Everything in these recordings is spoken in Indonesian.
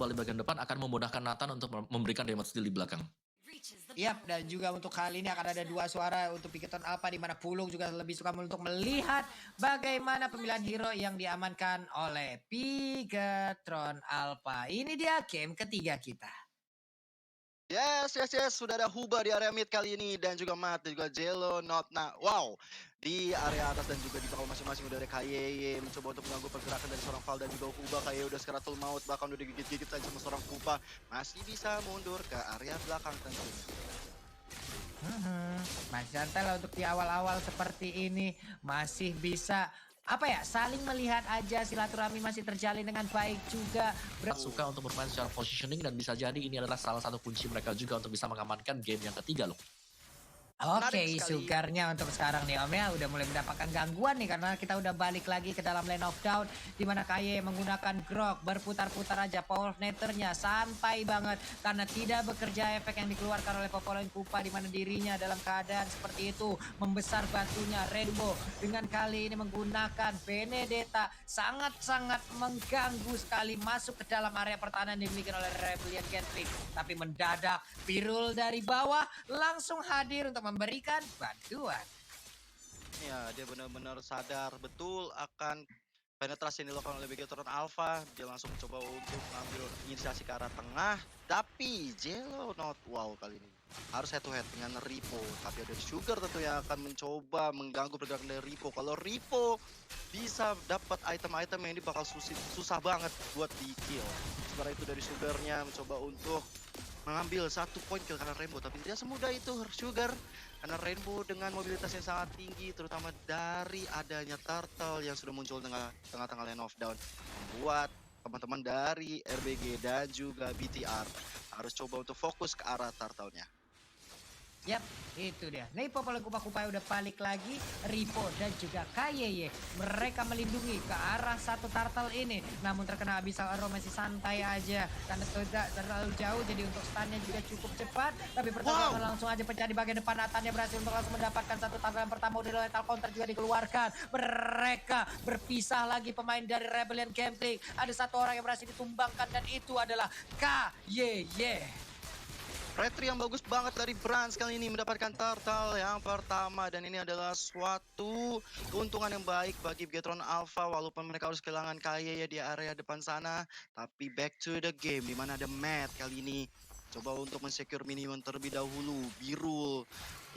global di bagian depan akan memudahkan Nathan untuk memberikan damage deal di belakang. Yap, dan juga untuk kali ini akan ada 2 suara untuk Bigetron Alpha, di mana Pulung juga lebih suka untuk melihat bagaimana pemilihan hero yang diamankan oleh Bigetron Alpha. Ini dia game ketiga kita. Yes, sudah ada Huba di area mid kali ini dan juga Matt dan juga Jello, Notna. Wow, di area atas dan juga di bawah masing-masing udah ada KYY mencoba untuk mengganggu pergerakan dari seorang Val dan juga Huba. KYY udah sekeratul maut, bahkan udah digigit-gigit saja sama seorang Huba. Masih bisa mundur ke area belakang tentunya. Masih santai lah untuk di awal-awal seperti ini, masih bisa saling melihat aja, silaturahmi masih terjalin dengan baik juga. Suka untuk bermain secara positioning dan bisa jadi ini adalah salah satu kunci mereka juga untuk bisa mengamankan game yang ketiga loh. Oke, Sugarnya untuk sekarang nih Om ya udah mulai mendapatkan gangguan nih karena kita udah balik lagi ke dalam lane of down, di mana KY menggunakan grok berputar-putar aja power netternya santai banget karena tidak bekerja efek yang dikeluarkan oleh Popolin Kupa, di mana dirinya dalam keadaan seperti itu membesar batunya. Rainbow dengan kali ini menggunakan Benedetta sangat-sangat mengganggu sekali masuk ke dalam area pertahanan dimiliki oleh Rebellion Gantry, tapi mendadak Pirul dari bawah langsung hadir untuk memberikan bantuan. Ya, dia benar-benar sadar betul akan penetrasi yang dilakukan oleh Bigetron Alpha. Dia langsung mencoba untuk mengambil inisiasi ke arah tengah, tapi Jello not wow kali ini harus head to head dengan Ripo. Tapi ada Sugar tentu yang akan mencoba mengganggu pergerakan dari Ripo. Kalau Ripo bisa dapat item-item yang ini bakal susah banget buat di kill. Sementara itu dari Sugarnya mencoba untuk mengambil 1 poin kill karena Rainbow, tapi tidak semudah itu Sugar karena Rainbow dengan mobilitas yang sangat tinggi, terutama dari adanya Turtle yang sudah muncul tengah-tengah lane of down, membuat teman-teman dari RBG dan juga BTR harus coba untuk fokus ke arah Turtle-nya. Yap, itu dia. Nih Popolin Kupa-Kupa udah balik lagi, Ripo dan juga KYY. Mereka melindungi ke arah satu turtle ini. Namun terkena Abyssal Arrow masih santai aja karena tidak terlalu jauh, jadi untuk stunnya juga cukup cepat. Tapi pertarungan langsung aja pecah di bagian depan. Nathannya berhasil untuk langsung mendapatkan satu turtle yang pertama. Udah lethal counter juga dikeluarkan. Mereka berpisah lagi pemain dari Rebellion Gambling. Ada satu orang yang berhasil ditumbangkan dan itu adalah KYY. Retri yang bagus banget dari Brans kali ini mendapatkan turtle yang pertama, dan ini adalah suatu keuntungan yang baik bagi Bigetron Alpha walaupun mereka harus kehilangan KY ya di area depan sana. Tapi back to the game di mana ada Matt kali ini coba untuk mensecure minion terlebih dahulu. Birul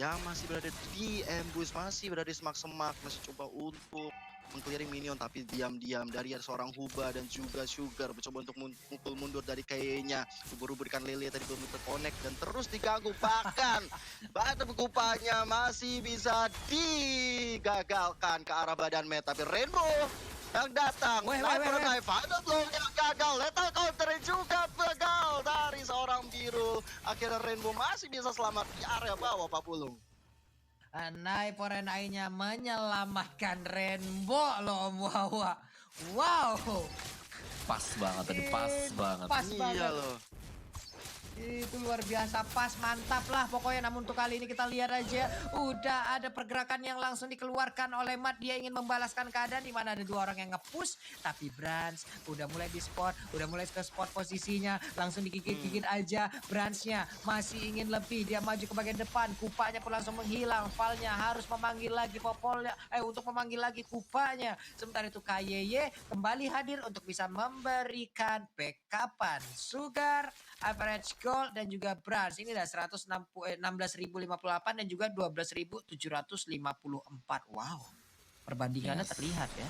yang masih berada di ambush, masih berada di semak-semak, masih coba untuk meng-clearing minion, tapi diam-diam dari seorang Huba dan juga Sugar mencoba untuk mukul mundur dari kayaknya. Ubur-uburkan Lele tadi belum terkonek dan terus diganggu, bahkan batu Kupanya masih bisa digagalkan ke arah badan Matt, tapi Rainbow yang datang, final blow yang gagal, lethal counter juga gagal dari seorang biru. Akhirnya Rainbow masih bisa selamat di area bawah Pak Pulung. Nai Porenainya menyelamatkan Rainbow loh Om Wawa. Wow. Pas banget tadi, pas banget. Pas banget loh. Itu luar biasa, pas, mantap lah pokoknya. Namun untuk kali ini kita lihat aja udah ada pergerakan yang langsung dikeluarkan oleh Matt. Dia ingin membalaskan keadaan di mana ada 2 orang yang nge-push, tapi Brans udah mulai di spot, udah mulai ke spot posisinya, langsung digigit-gigit aja. Bransnya masih ingin lebih, dia maju ke bagian depan, Kupanya pun langsung menghilang. Valnya harus memanggil lagi Popolnya untuk memanggil lagi Kupanya. Sementara itu KYY kembali hadir untuk bisa memberikan backupan Sugar, average goal dan juga Brans. Ini dah 16.058 dan juga 12.754. Wow. Perbandingannya terlihat ya.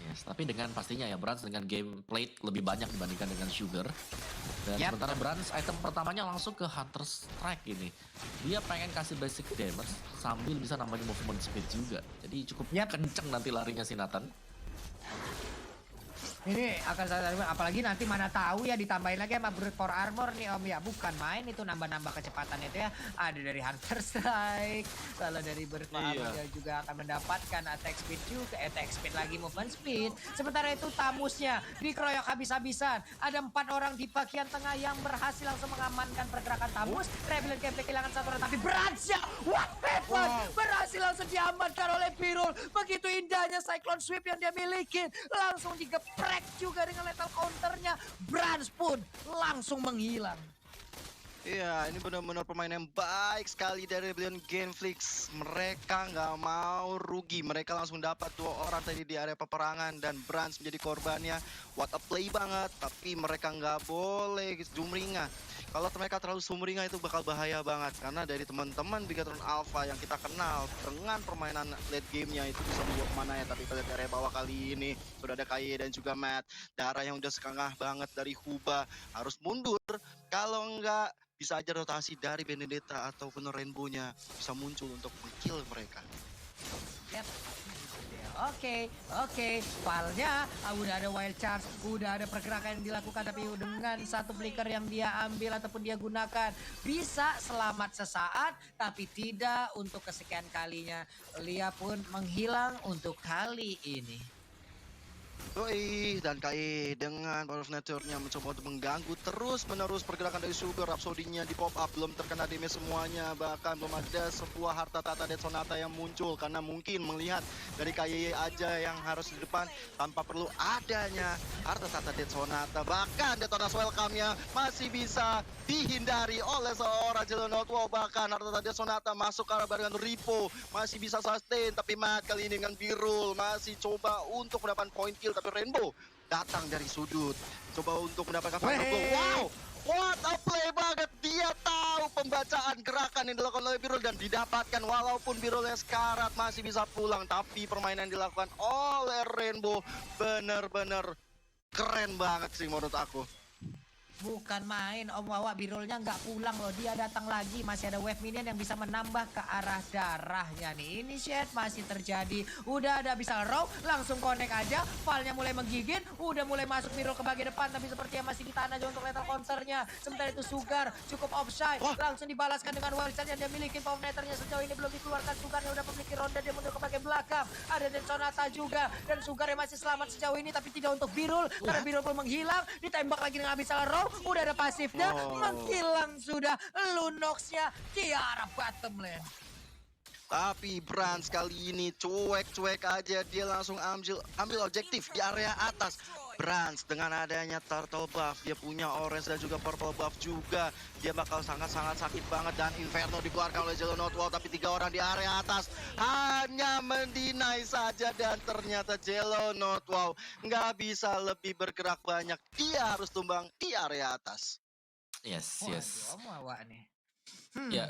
Yes, tapi dengan pastinya ya Brans dengan game plate lebih banyak dibandingkan dengan Sugar. Dan sementara Brans item pertamanya langsung ke Hunter Strike ini. Dia pengen kasih basic damage sambil bisa nambahin movement speed juga. Jadi cukup kenceng nanti larinya si Nathan. Ini akan apalagi nanti mana tahu ya ditambahin lagi sama Brute for Armor nih Om ya. Bukan main itu nambah-nambah kecepatan itu ya. Ada dari Hunter Strike, lalu dari Brute for Armor dia juga akan mendapatkan attack speed juga, attack speed lagi movement speed. Sementara itu Tamusnya dikeroyok habis-habisan. Ada 4 orang di bagian tengah yang berhasil langsung mengamankan pergerakan Tamus. Rebellion Gameplay kehilangan 1 orang, tapi Bransnya what happened? Berhasil langsung diamankan oleh Birul. Begitu indahnya Cyclone Sweep yang dia miliki, langsung digeprek crack juga dengan lethal counternya. Brans pun langsung menghilang. Iya, ini benar-benar pemain yang baik sekali dari Rebellion Genflix. Mereka nggak mau rugi. Mereka langsung dapat 2 orang tadi di area peperangan dan Brans menjadi korbannya. What a play banget, tapi mereka nggak boleh sumringah. Kalau mereka terlalu sumringah itu bakal bahaya banget. Karena dari teman-teman Bigatron Alpha yang kita kenal dengan permainan late gamenya itu bisa membawa kemana ya. Tapi kita lihat area bawah kali ini sudah ada Kaye dan juga Matt. Darah yang udah sekengah banget dari Huba harus mundur. Kalau nggak bisa aja rotasi dari Benedetta ataupun Rainbow-nya bisa muncul untuk meng-kill mereka. Yap. Oke. Palnya udah ada wild charge, udah ada pergerakan yang dilakukan, tapi dengan satu flicker yang dia ambil ataupun dia gunakan bisa selamat sesaat, tapi tidak untuk kesekian kalinya. Lia pun menghilang untuk kali ini. Doi dan KE dengan power of nature-nya mencoba untuk mengganggu terus-menerus pergerakan dari Sugar. Rhapsody-nya di pop up, belum terkena damage semuanya. Bahkan belum ada sebuah harta tata Death Sonata yang muncul. Karena mungkin melihat dari KE aja yang harus di depan tanpa perlu adanya harta tata Death Sonata. Bahkan Detona's Welcome-nya masih bisa dihindari oleh seorang Jelonot. Wow, bahkan harta tata Death Sonata masuk ke arah barengan Ripo. Masih bisa sustain, tapi Matt kali ini dengan Birul masih coba untuk mendapatkan point kill. Tapi Rainbow datang dari sudut, coba untuk mendapatkan final goal. Wow, what a play banget. Dia tahu pembacaan gerakan yang dilakukan oleh Birul dan didapatkan. Walaupun Birulnya sekarat masih bisa pulang, tapi permainan yang dilakukan oleh Rainbow bener-bener keren banget sih menurut aku. Bukan main, Om Wawa. Birulnya nggak pulang loh, dia datang lagi. Masih ada wave minion yang bisa menambah ke arah darahnya nih. Initiate masih terjadi. Udah ada bisa row, langsung connect aja. Falnya mulai menggigit, udah mulai masuk Birul ke bagian depan, tapi sepertinya masih ditahan aja untuk lethal counternya. Sementara itu Sugar cukup offside, langsung dibalaskan dengan wild charge yang dia miliki. Power netternya sejauh ini belum dikeluarkan. Sugarnya udah memiliki ronde, dia mundur ke bagian belakang. Ada Death Sonata juga, dan Sugar yang masih selamat sejauh ini, tapi tidak untuk Birul. Karena Birul pun menghilang, ditembak lagi dengan Abyssal Row. Udah ada pasifnya, menghilang sudah Lunox-nya di arah bottom lane. Tapi Brans kali ini cuek-cuek aja, dia langsung ambil objektif di area atas. Brans dengan adanya turtle buff, dia punya orange dan juga purple buff juga. Dia bakal sangat-sangat sakit banget dan Inferno dikeluarkan oleh Jelonot. Wow, tapi 3 orang di area atas hanya mendinai saja dan ternyata Jelonot, wow, nggak bisa lebih bergerak banyak. Dia harus tumbang di area atas. Yes. Waduh, Om Wawa nih. Ya,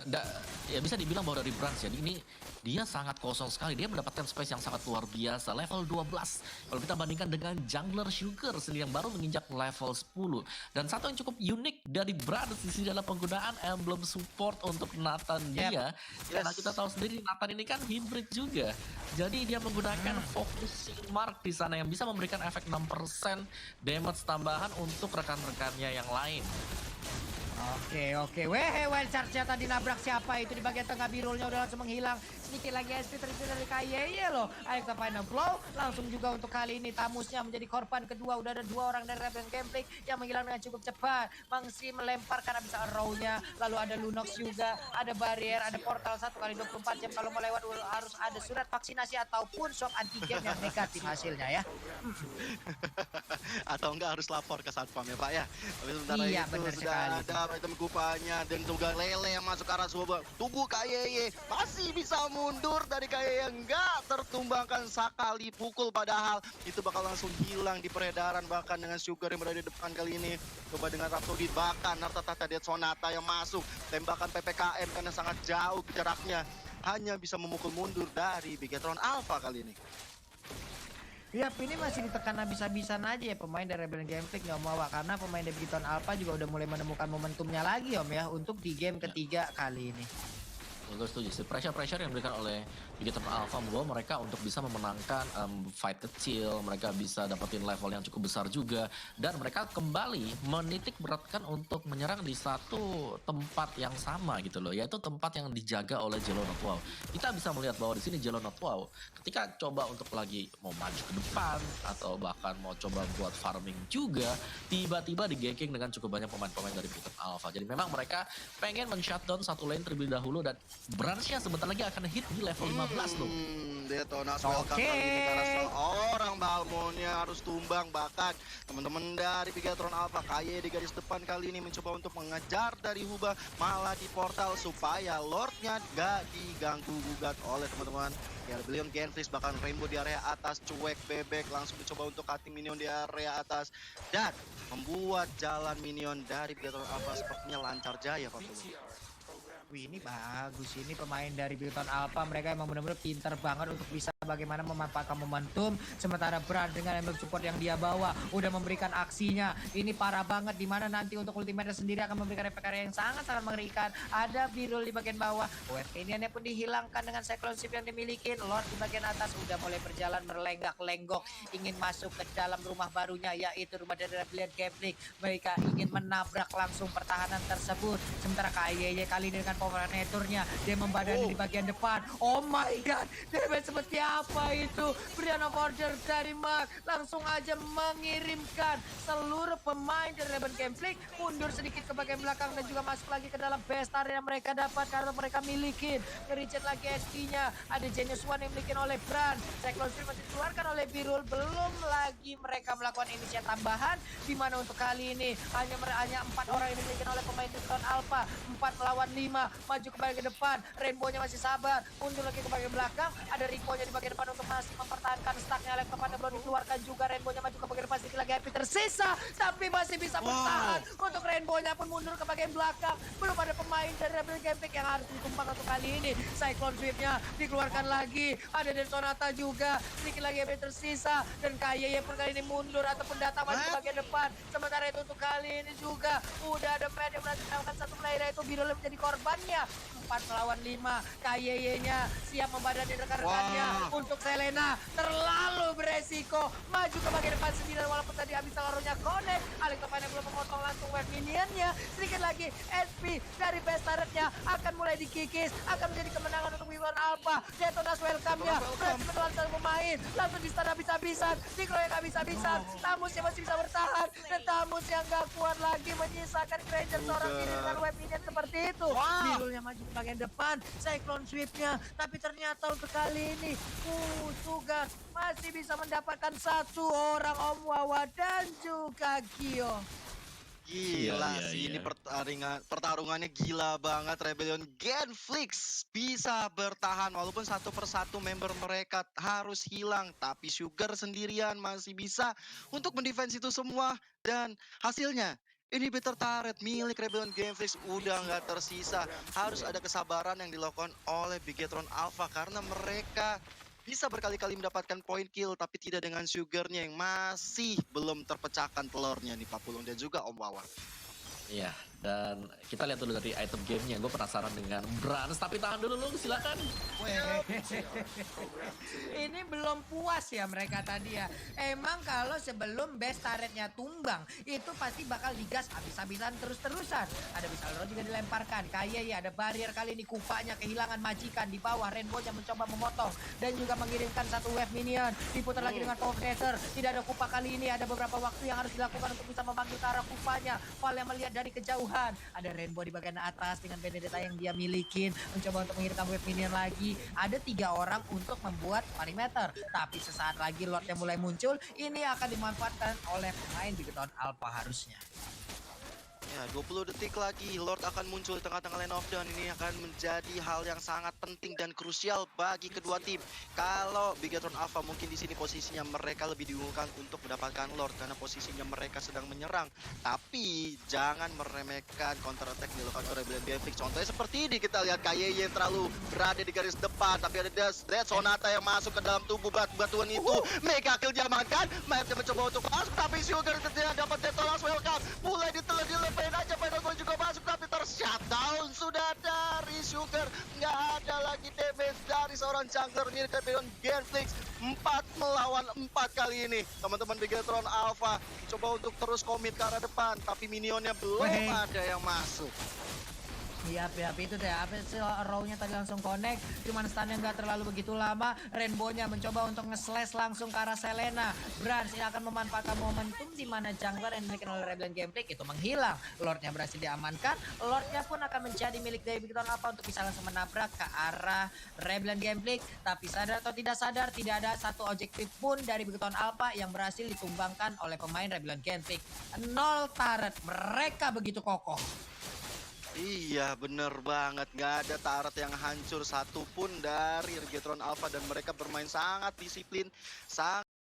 ya bisa dibilang bahwa dari Brans ya, ini dia sangat kosong sekali. Dia mendapatkan space yang sangat luar biasa, level 12. Kalau kita bandingkan dengan jungler Sugar sendiri yang baru menginjak level 10. Dan satu yang cukup unik dari Brans di sini adalah penggunaan emblem support untuk Nathan dia. Karena kita tahu sendiri Nathan ini kan hybrid juga. Jadi dia menggunakan focusing mark di sana yang bisa memberikan efek 6% damage tambahan untuk rekan-rekannya yang lain. Oke. Wild charge-nya tadi nabrak siapa itu di bagian tengah. Birulnya udah langsung menghilang. Sedikit lagi SP terisi dari KYE loh. Ayo kita final blow. Langsung juga untuk kali ini Tamusnya menjadi korban kedua. Udah ada 2 orang dari Rebellion Genflix yang menghilang dengan cukup cepat. Masih melempar karena bisa row-nya. Lalu ada Lunox juga. Ada barrier, ada portal 1 kali 24 jam. Kalau mau lewat harus ada surat vaksinasi ataupun swab antigen yang negatif hasilnya ya. Atau enggak harus lapor ke Satpam ya Pak ya. Tapi sementara Iya, itu benar sudah sekali. ada item kupanya dan juga Lele yang masuk ke arah tubuh KYE masih bisa mundur dari KYE yang enggak tertumbangkan sekali pukul, padahal itu bakal langsung hilang di peredaran. Bahkan dengan Sugar yang berada di depan kali ini, coba dengan Rhapsody, bahkan harta tata Death Sonata yang masuk, tembakan PPKM karena sangat jauh jaraknya, hanya bisa memukul mundur dari Bigatron Alpha kali ini. Yap, ini masih ditekan habis-habisan aja ya pemain dari Rebellion Genflix nggak mau, karena pemain dari Bigatron Alpha juga udah mulai menemukan momentumnya lagi Om ya untuk di game ketiga kali ini. Gue setuju sih, pressure yang diberikan oleh Bigatron Alpha membawa mereka untuk bisa memenangkan fight kecil, mereka bisa dapetin level yang cukup besar juga, dan mereka kembali menitik beratkan untuk menyerang di satu tempat yang sama gitu loh, yaitu tempat yang dijaga oleh Jelonot. Wow, kita bisa melihat bahwa di sini Jelonot, wow, ketika coba untuk lagi mau maju ke depan atau bahkan mau coba buat farming juga, tiba-tiba di-ganking dengan cukup banyak pemain-pemain dari Bigatron Alpha. Jadi memang mereka pengen men-shutdown satu lane terlebih dahulu dan Branch-nya sebentar lagi akan hit di level 15 loh. Detonas welcome kali ini karena seorang Balmonnya harus tumbang. Bahkan teman-teman dari Bigatron Alpha Kaye di garis depan kali ini mencoba untuk mengejar dari Huba, malah di portal supaya Lordnya gak diganggu gugat oleh teman-teman ya, Rebellion Genflix. Bahkan Rainbow di area atas cuek bebek langsung mencoba untuk cutting minion di area atas dan membuat jalan minion dari Bigatron Alpha sepertinya lancar jaya Pak Pulu. Wih, ini bagus, ini pemain dari Bigatron Alpha, mereka emang benar-benar pinter banget untuk bisa bagaimana memanfaatkan momentum. Sementara Brand dengan emblem support yang dia bawa udah memberikan aksinya, ini parah banget, dimana nanti untuk ultimate sendiri akan memberikan efek area yang sangat-sangat mengerikan. Ada Birul di bagian bawah, Westiniannya pun dihilangkan dengan Cyclone Shift yang dimiliki. Lord di bagian atas udah mulai berjalan berlenggak-lenggok, ingin masuk ke dalam rumah barunya, yaitu rumah dari Rebellion Genflix. Mereka ingin menabrak langsung pertahanan tersebut. Sementara KYY kali ini dengan power naturnya, dia membadani di bagian depan. Oh my god, damage seperti apa itu? Brian of Order dari Mark langsung aja mengirimkan seluruh pemain dari Rebellion Genflix mundur sedikit ke bagian belakang dan juga masuk lagi ke dalam best area yang mereka dapat karena mereka milikin. Nge-reset lagi SP-nya, ada Genius One yang dimiliki oleh Brand. Cyclone Stream masih dikeluarkan oleh Birul, belum lagi mereka melakukan inisiatif tambahan, di mana untuk kali ini hanya 4 orang yang dimiliki oleh pemain Bigatron Alpha. 4 melawan 5, maju ke bagian depan. Rainbow-nya masih sabar, mundur lagi ke bagian belakang. Ada Rico-nya di bagian depan untuk masih mempertahankan stacknya. Laptop-nya belum dikeluarkan juga. Rainbow-nya maju ke bagian depan, sedikit lagi HP tersisa, tapi masih bisa bertahan. Untuk Rainbow-nya pun mundur ke bagian belakang. Belum ada pemain dari Rebel Genflix yang harus ditumpang untuk kali ini. Cyclone Swift-nya dikeluarkan lagi. Ada Den Sonata juga, sedikit lagi HP tersisa. Dan KYY pun kali ini mundur ataupun datang maju ke bagian depan. Sementara itu untuk kali ini juga udah ada man yang berhasil melakukan satu player, itu Birul menjadi korbannya. 4 melawan 5, KYY-nya siap membadani rekan-rekannya. Untuk Selena terlalu beresiko, maju ke bagian depan sendirian walaupun tadi habis seluruhnya connect. Alex Topan yang belum memotong langsung wave minionnya. Sedikit lagi SP dari best turret-nya akan mulai dikikis, akan menjadi kemenangan untuk Bigatron Alpha. Detonas welcome-nya berhasil menelan satu pemain, langsung di stun habis-habisan, dikeroyok habis-habisan. Tamusnya masih bisa bertahan dan Tamus yang gak kuat lagi menyisakan Granger seorang diri dengan wave minion seperti itu. Birulnya maju ke bagian depan, Cyclone Swift-nya, tapi ternyata untuk kali ini Sugar masih bisa mendapatkan satu orang, Om Wawa dan juga Gio. Gila sih, ini pertarungannya gila banget. Rebellion Genflix bisa bertahan walaupun satu persatu member mereka harus hilang, tapi Sugar sendirian masih bisa untuk mendefense itu semua. Dan hasilnya inhibitor turret milik Rebellion Genflix udah nggak tersisa. Harus ada kesabaran yang dilakukan oleh Bigatron Alpha karena mereka bisa berkali-kali mendapatkan point kill, tapi tidak dengan Sugarnya yang masih belum terpecahkan telurnya nih Pak Pulung dan juga Om Wawan. Iya, dan kita lihat dulu dari item gamenya. Gue penasaran dengan Brands, tapi tahan dulu lu, silakan. Ini belum puas ya mereka tadi ya. Emang kalau sebelum best turret-nya tumbang, itu pasti bakal digas habis-habisan terus-terusan. Ada Bisalro juga dilemparkan. Kayak ya ada barrier kali ini, Kupanya kehilangan majikan di bawah. Rainbow-nya mencoba memotong dan juga mengirimkan satu wave minion. Diputar lagi dengan Power Nether. Tidak ada Kupa kali ini, ada beberapa waktu yang harus dilakukan untuk bisa memanggil ke arah Kupanya. Val yang melihat dari kejauhan, ada Rainbow di bagian atas dengan Benedetta yang dia milikin, mencoba untuk mengirimkan wave minion lagi. Ada 3 orang untuk membuat perimeter, tapi sesaat lagi Lord yang mulai muncul, ini akan dimanfaatkan oleh pemain Bigatron Alpha harusnya. Ya, 20 detik lagi Lord akan muncul di tengah-tengah lane of down. Ini akan menjadi hal yang sangat penting dan krusial bagi kedua tim. Kalau Bigatron Alpha mungkin di sini posisinya mereka lebih diunggulkan untuk mendapatkan Lord karena posisinya mereka sedang menyerang. Tapi jangan meremehkan counter attack yang dilakukan oleh Rebellion Genflix. Contohnya seperti ini, kita lihat KYY yang terlalu berada di garis depan, tapi ada Death Sonata yang masuk ke dalam tubuh batuan itu. Mega kill diamankan, Mapnya mencoba untuk masuk, tapi Sugar tidak dapat Detonas welcome. Mulai ditelan aja, Final Boy juga masuk tapi ter-shutdown sudah dari Sugar. Nggak ada lagi damage dari seorang jungler milik Rebellion Genflix. 4 melawan 4 kali ini. Teman-teman Bigatron Alpha coba untuk terus komit ke arah depan, tapi minionnya belum ada yang masuk. Yap, itu deh. Apa sih row-nya tadi langsung connect. Cuman stunnya nggak terlalu begitu lama. Rainbow-nya mencoba untuk nge-slash langsung ke arah Selena. Brans ini akan memanfaatkan momentum di mana jungler yang dimiliki oleh Rebellion Gameplay itu menghilang. Lordnya berhasil diamankan. Lordnya pun akan menjadi milik dari Bigton Alpha untuk bisa langsung menabrak ke arah Rebellion Gameplay. Tapi sadar atau tidak sadar, tidak ada satu objektif pun dari Bigton Alpha yang berhasil ditumbangkan oleh pemain Rebellion Gameplay. 0 turret. Mereka begitu kokoh. Iya bener banget, gak ada turret yang hancur satupun dari Reggaetron Alpha dan mereka bermain sangat disiplin, sangat